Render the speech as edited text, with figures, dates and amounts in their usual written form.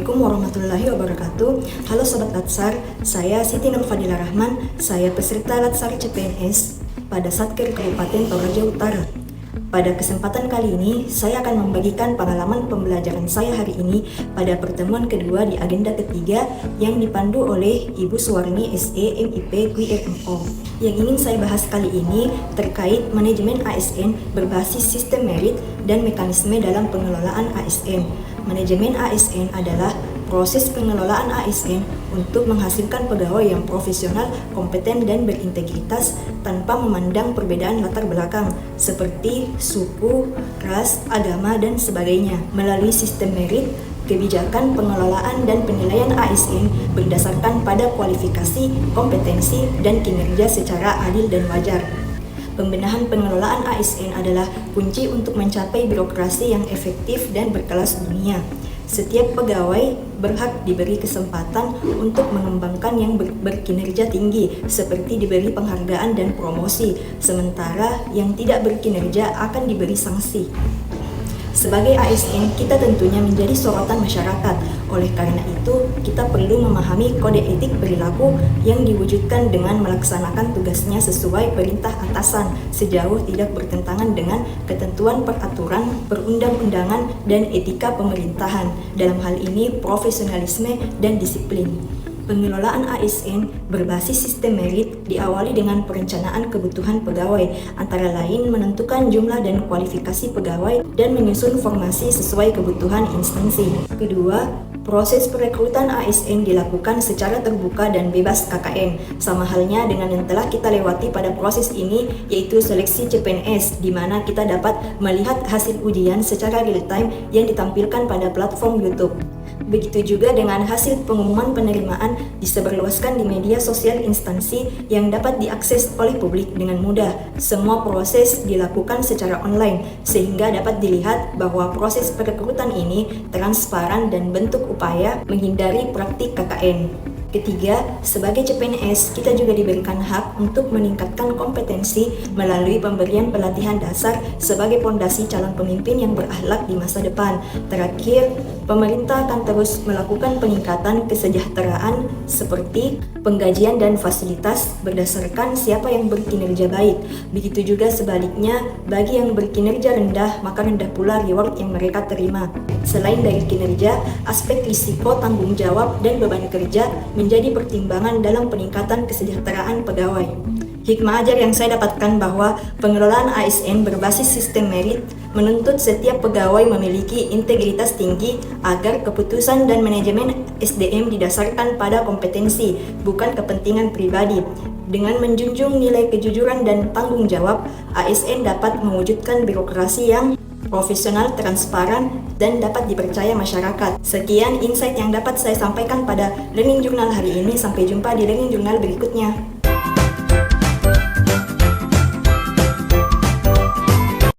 Assalamualaikum warahmatullahi wabarakatuh. Halo Sobat Latsar, saya Siti Nur Fadila Rahman. Saya peserta Latsar CPNS pada Satker Kabupaten Toraja Utara. Pada kesempatan kali ini, saya akan membagikan pengalaman pembelajaran saya hari ini pada pertemuan kedua di agenda ketiga yang dipandu oleh Ibu Suwarni SE MIP QRMO. Yang ingin saya bahas kali ini terkait manajemen ASN berbasis sistem merit dan mekanisme dalam pengelolaan ASN. Manajemen ASN adalah proses pengelolaan ASN untuk menghasilkan pegawai yang profesional, kompeten, dan berintegritas tanpa memandang perbedaan latar belakang seperti suku, ras, agama, dan sebagainya. Melalui sistem merit, kebijakan pengelolaan dan penilaian ASN berdasarkan pada kualifikasi, kompetensi, dan kinerja secara adil dan wajar. Pembenahan pengelolaan ASN adalah kunci untuk mencapai birokrasi yang efektif dan berkelas dunia. Setiap pegawai berhak diberi kesempatan untuk mengembangkan yang berkinerja tinggi, seperti diberi penghargaan dan promosi, sementara yang tidak berkinerja akan diberi sanksi. Sebagai ASN, kita tentunya menjadi sorotan masyarakat. Oleh karena itu, kita perlu memahami kode etik perilaku yang diwujudkan dengan melaksanakan tugasnya sesuai perintah atasan, sejauh tidak bertentangan dengan ketentuan peraturan, perundang-undangan, dan etika pemerintahan. Dalam hal ini, profesionalisme dan disiplin. Pengelolaan ASN berbasis sistem merit diawali dengan perencanaan kebutuhan pegawai, antara lain menentukan jumlah dan kualifikasi pegawai dan menyusun formasi sesuai kebutuhan instansi. Kedua, proses perekrutan ASN dilakukan secara terbuka dan bebas KKN, sama halnya dengan yang telah kita lewati pada proses ini, yaitu seleksi CPNS, di mana kita dapat melihat hasil ujian secara real time yang ditampilkan pada platform YouTube. Begitu juga dengan hasil pengumuman penerimaan disebarluaskan di media sosial instansi yang dapat diakses oleh publik dengan mudah. Semua proses dilakukan secara online, sehingga dapat dilihat bahwa proses perekrutan ini transparan dan bentuk upaya menghindari praktik KKN. Ketiga, sebagai CPNS, kita juga diberikan hak untuk meningkatkan kompetensi melalui pemberian pelatihan dasar sebagai fondasi calon pemimpin yang berakhlak di masa depan. Terakhir, pemerintah akan terus melakukan peningkatan kesejahteraan seperti penggajian dan fasilitas berdasarkan siapa yang berkinerja baik. Begitu juga sebaliknya, bagi yang berkinerja rendah, maka rendah pula reward yang mereka terima. Selain dari kinerja, aspek risiko, tanggung jawab, dan beban kerja menjadi pertimbangan dalam peningkatan kesejahteraan pegawai. Hikmah ajar yang saya dapatkan bahwa pengelolaan ASN berbasis sistem merit menuntut setiap pegawai memiliki integritas tinggi agar keputusan dan manajemen SDM didasarkan pada kompetensi, bukan kepentingan pribadi. Dengan menjunjung nilai kejujuran dan tanggung jawab, ASN dapat mewujudkan birokrasi yang profesional, transparan, dan dapat dipercaya masyarakat. Sekian insight yang dapat saya sampaikan pada Learning Journal hari ini. Sampai jumpa di Learning Journal berikutnya.